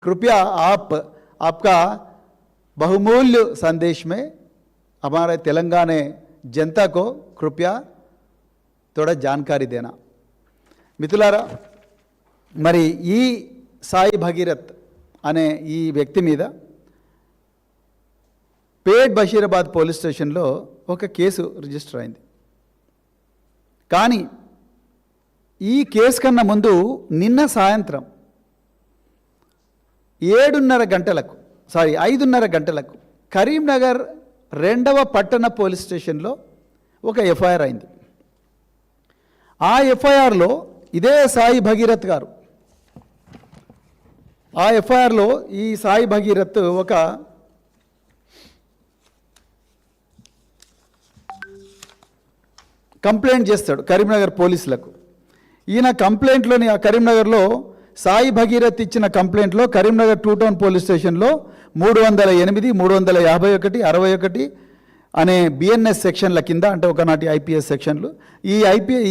कृपया आप आपका बहुमूल्य संदेश में हमारे तेलंगाना जनता को कृपया थोड़ा जानकारी देना। మిత్రులారా, మరి ఈ సాయి భగీరథ్ అనే ఈ వ్యక్తి మీద పేట్ బషీరాబాద్ పోలీస్ స్టేషన్లో ఒక కేసు రిజిస్టర్ అయింది. కానీ ఈ కేసు కన్నా ముందు నిన్న సాయంత్రం 5:30 గంటలకు కరీంనగర్ 2వ పట్టణ పోలీస్ స్టేషన్లో ఒక ఎఫ్ఐఆర్ అయింది. ఆ ఎఫ్ఐఆర్లో ఇదే సాయి భగీరథ్ గారు, ఆ ఎఫ్ఐఆర్లో ఈ సాయి భగీరథ్ ఒక కంప్లైంట్ చేస్తాడు కరీంనగర్ పోలీసులకు. ఈయన కంప్లైంట్లోని ఆ కరీంనగర్లో సాయి భగీరథ్ ఇచ్చిన కంప్లైంట్లో కరీంనగర్ 2 టౌన్ పోలీస్ స్టేషన్లో 308, 351, 61 అనే బిఎన్ఎస్ సెక్షన్ల కింద, అంటే ఒకనాటి ఐపీఎస్ సెక్షన్లు,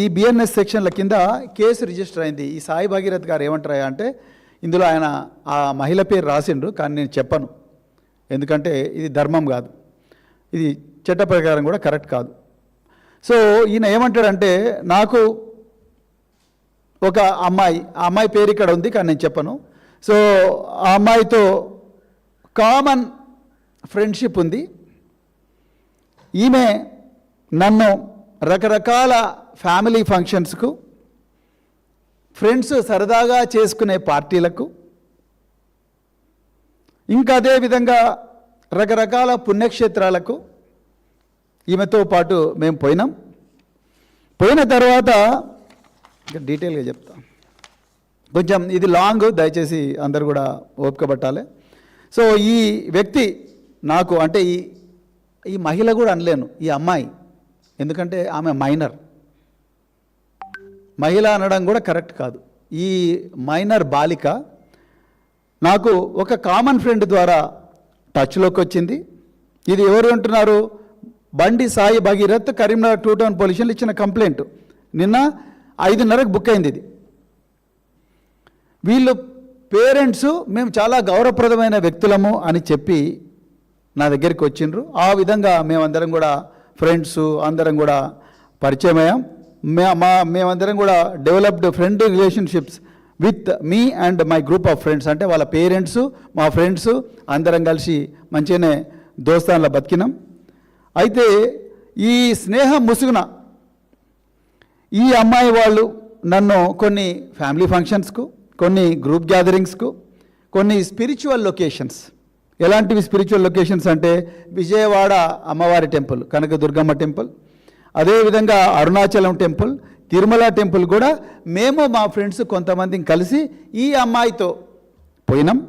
ఈ బిఎన్ఎస్ సెక్షన్ల కింద కేసు రిజిస్టర్ అయింది. ఈ సాయి భగీరథ్ గారు ఏమంటారా అంటే, ఇందులో ఆయన ఆ మహిళ పేరు రాసిండ్రు, కానీ నేను చెప్పను, ఎందుకంటే ఇది ధర్మం కాదు, ఇది చట్ట ప్రకారం కూడా కరెక్ట్ కాదు. సో ఈయన ఏమంటాడంటే, నాకు ఒక అమ్మాయి, ఆ అమ్మాయి పేరు ఇక్కడ ఉంది కానీ నేను చెప్పను. సో ఆ అమ్మాయితో కామన్ ఫ్రెండ్షిప్ ఉంది. ఈమె నన్ను రకరకాల ఫ్యామిలీ ఫంక్షన్స్కు, ఫ్రెండ్స్ సరదాగా చేసుకునే పార్టీలకు, ఇంకా అదేవిధంగా రకరకాల పుణ్యక్షేత్రాలకు ఈమెతో పాటు మేము పోయినాం. పోయిన తర్వాత డీటెయిల్గా చెప్తాం, కొంచెం ఇది లాంగ్, దయచేసి అందరు కూడా ఓపిక పట్టాలి. సో ఈ వ్యక్తి నాకు, అంటే ఈ మహిళ కూడా అనలేను, ఈ అమ్మాయి, ఎందుకంటే ఆమె మైనర్, మహిళ అనడం కూడా కరెక్ట్ కాదు. ఈ మైనర్ బాలిక నాకు ఒక కామన్ ఫ్రెండ్ ద్వారా టచ్లోకి వచ్చింది. ఇది ఎవరు అంటున్నారు? బండి సాయి భగీరథ్ కరీంనగర్ 2 టౌన్ పోలీసులు ఇచ్చిన కంప్లైంట్ నిన్న 5:30కు బుక్ అయింది. ఇది వీళ్ళు పేరెంట్స్ మేము చాలా గౌరవప్రదమైన వ్యక్తులము అని చెప్పి నా దగ్గరికి వచ్చిండ్రు. ఆ విధంగా మేమందరం కూడా ఫ్రెండ్స్ అందరం కూడా పరిచయం అయ్యాం. మేమందరం కూడా developed friend relationships with me and my group of friends, అంటే వాళ్ళ పేరెంట్స్ మా ఫ్రెండ్స్ అందరం కలిసి మంచిగానే దోస్తాన్లా బతికినాం. అయితే ఈ స్నేహం ముసుగున ఈ అమ్మాయి వాళ్ళు నన్ను కొన్ని ఫ్యామిలీ ఫంక్షన్స్కు, కొన్ని గ్రూప్ గ్యాదరింగ్స్కు, కొన్ని స్పిరిచువల్ లొకేషన్స్, ఎలాంటివి స్పిరిచువల్ లొకేషన్స్ అంటే విజయవాడ అమ్మవారి టెంపుల్, కనకదుర్గమ్మ టెంపుల్, అదేవిధంగా అరుణాచలం టెంపుల్, తిరుమల టెంపుల్ కూడా మేము మా ఫ్రెండ్స్ కొంతమందిని కలిసి ఈ అమ్మాయితో పోయినాం.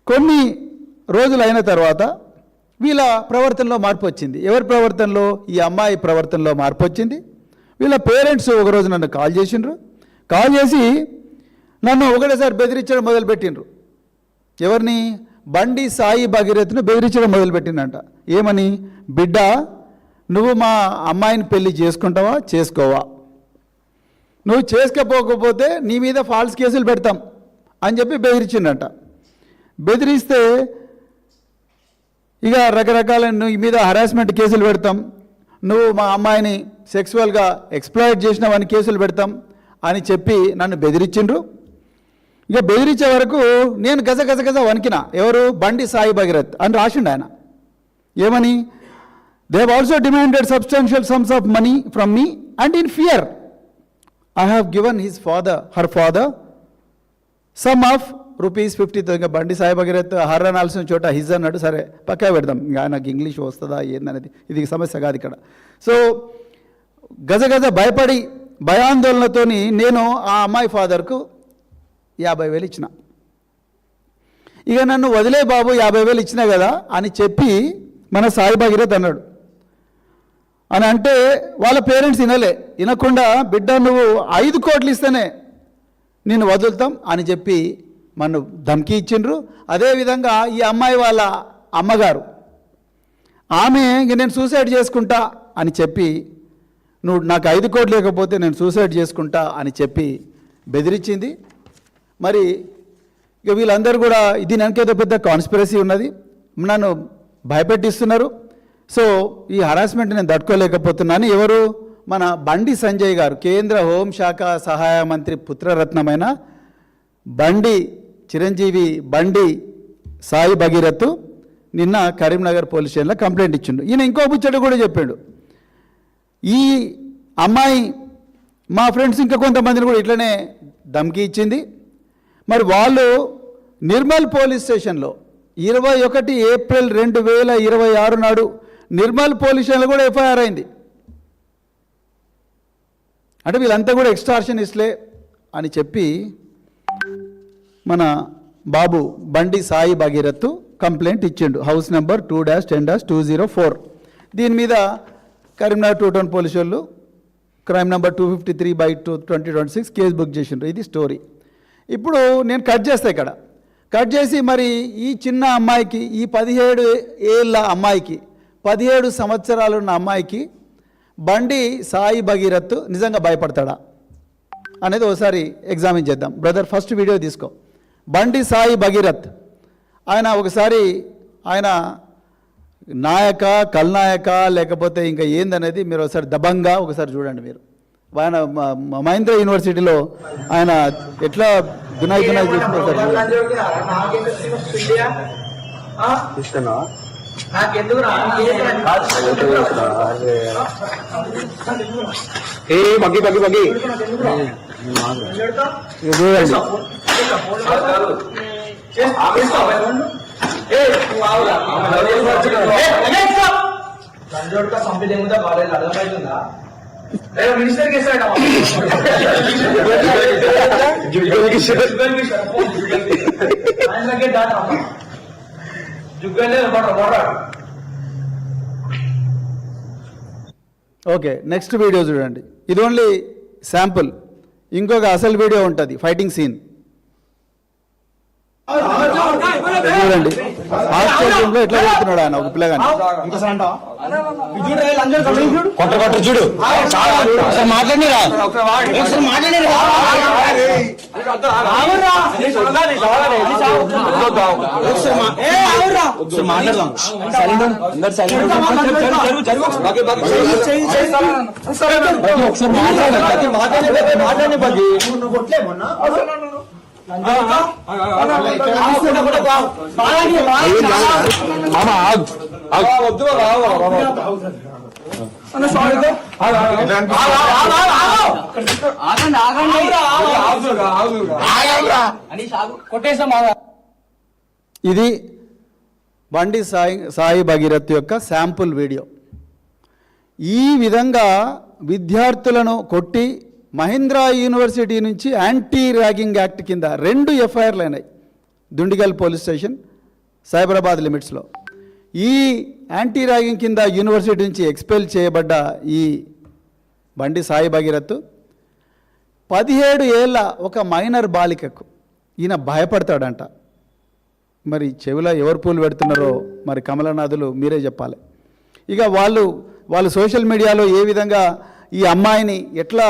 కొన్ని రోజులు అయిన తర్వాత వీళ్ళ ప్రవర్తనలో మార్పు వచ్చింది. ఎవరి ప్రవర్తనలో? ఈ అమ్మాయి ప్రవర్తనలో మార్పు వచ్చింది. వీళ్ళ పేరెంట్స్ ఒకరోజు నన్ను కాల్ చేసిండ్రు. కాల్ చేసి నన్ను ఒకటేసారి బెదిరించడం మొదలుపెట్టిండ్రు. ఎవరిని? బండి సాయి భగీరథ్ను బెదిరించడం మొదలుపెట్టిందంట. ఏమని? బిడ్డ, నువ్వు మా అమ్మాయిని పెళ్లి చేసుకుంటావా, చేసుకోవా? నువ్వు చేసుకోకపోతే నీ మీద ఫాల్స్ కేసులు పెడతాం అని చెప్పి బెదిరించిందంట. బెదిరిస్తే ఇక రకరకాల నీ మీద హరాస్మెంట్ కేసులు పెడతాం, నువ్వు మా అమ్మాయిని సెక్సువల్గా ఎక్స్ప్లాయిట్ చేసినావని కేసులు పెడతాం అని చెప్పి నన్ను బెదిరించిండ్రు. ఇక బెదిరించే వరకు నేను గజ వణికిన. ఎవరు? బండి సాయి భగీరథ్ అని రాసిండు ఆయన. ఏమని? They have also demanded substantial sums of money from me and in fear I have given her father some of ₹50,000. బండి సాయి భగీరథ్ హర్ అనాల్సిన చోట హిజ్ అన్నాడు. సరే పక్కా పెడదాం, ఇంకా నాకు ఇంగ్లీష్ వస్తుందా ఏందనేది ఇది సమస్య కాదు ఇక్కడ. సో గజ భయపడి భయాందోళనతో నేను ఆ అమ్మాయి ఫాదర్కు 50,000 ఇచ్చిన. ఇక నన్ను వదిలే బాబు, 50,000 ఇచ్చినా కదా అని చెప్పి మన సాయి భగీరథ్ అన్నాడు. అని అంటే వాళ్ళ పేరెంట్స్ వినకుండా బిడ్డ నువ్వు 5 కోట్లు ఇస్తేనే నేను వదులుతాం అని చెప్పి మనం ధమ్కి ఇచ్చిండ్రు. అదేవిధంగా ఈ అమ్మాయి వాళ్ళ అమ్మగారు, ఆమె నేను సూసైడ్ చేసుకుంటా అని చెప్పి, నువ్వు నాకు 5 కోట్లు లేకపోతే నేను సూసైడ్ చేసుకుంటా అని చెప్పి బెదిరించింది. మరి ఇక వీళ్ళందరూ కూడా దీని వెనకేదో పెద్ద కాన్స్పిరసీ ఉన్నది, నన్ను భయపెట్టిస్తున్నారు. సో ఈ హరాస్మెంట్ నేను తట్టుకోలేకపోతున్నాను. ఎవరు? మన బండి సంజయ్ గారు, కేంద్ర హోంశాఖ సహాయ మంత్రి పుత్రరత్నమైన బండి చిరంజీవి బండి సాయి భగీరథ్ నిన్న కరీంనగర్ పోలీస్ స్టేషన్లో కంప్లైంట్ ఇచ్చిండు. ఈయన ఇంకో ముచ్చట కూడా చెప్పాడు, ఈ అమ్మాయి మా ఫ్రెండ్స్ ఇంకా కొంతమందిని కూడా ఇట్లనే ధమ్కి ఇచ్చింది. మరి వాళ్ళు నిర్మల్ పోలీస్ స్టేషన్లో 21 ఏప్రిల్ 2026 నాడు నిర్మల్ పోలీస్ స్టేషన్లో కూడా ఎఫ్ఐఆర్ అయింది. అంటే వీళ్ళంతా కూడా ఎక్స్టార్షనిస్ట్లే అని చెప్పి మన బాబు బండి సాయి భగీరథ్ కంప్లైంట్ ఇచ్చిండు, హౌస్ నెంబర్ 2-10-204. దీని మీద కరీంనగర్ 2 టౌన్ పోలీసు వాళ్ళు క్రైమ్ నెంబర్ 253/2026 కేసు బుక్ చేసిండ్రు. ఇది స్టోరీ. ఇప్పుడు నేను కట్ చేస్తా, ఇక్కడ కట్ చేసి మరి ఈ చిన్న అమ్మాయికి, ఈ 17 ఏళ్ళ అమ్మాయికి, 17 సంవత్సరాలున్న అమ్మాయికి బండి సాయి భగీరథ్ నిజంగా భయపడతాడా అనేది ఒకసారి ఎగ్జామిన్ చేద్దాం. బ్రదర్ ఫస్ట్ వీడియో తీసుకో. బండి సాయి భగీరథ్ ఆయన ఒకసారి ఆయన నాయక, కల్నాయక లేకపోతే ఇంకా ఏందనేది మీరు ఒకసారి దబంగా ఒకసారి చూడండి. మీరు ఆయన మహేంద్ర యూనివర్సిటీలో ఆయన ఎట్లా గునాయి చేస్తున్నారు మినిస్టర్ ఓకే, నెక్స్ట్ వీడియో చూడండి. ఇది ఓన్లీ శాంపుల్, ఇంకొక అసలు వీడియో ఉంటుంది, ఫైటింగ్ సీన్ చూడండి. ఆశ్చర్యంలో ఎట్లా చెప్తున్నాడు ఆయన ఒక పిల్లగాని. చూడు మాట్లాడిరా ఇది బండి సాయి భగీరథ్ యొక్క శాంపుల్ వీడియో. ఈ విధంగా విద్యార్థులను కొట్టి మహేంద్ర యూనివర్సిటీ నుంచి యాంటీ ర్యాగింగ్ యాక్ట్ కింద 2 ఎఫ్ఐఆర్లు అయినాయి దుండిగల్ పోలీస్ స్టేషన్, సైబరాబాద్ లిమిట్స్లో. ఈ యాంటీ ర్యాగింగ్ కింద యూనివర్సిటీ నుంచి ఎక్స్పెల్ చేయబడ్డ ఈ బండి సాయి భగీరథ్ 17 ఏళ్ళ ఒక మైనర్ బాలికకు ఈయన భయపడతాడంట. మరి చెవిలో ఎవరు పూలు పెడుతున్నారో మరి కమలనాథులు మీరే చెప్పాలి. ఇక వాళ్ళు సోషల్ మీడియాలో ఏ విధంగా ఈ అమ్మాయిని ఎట్లా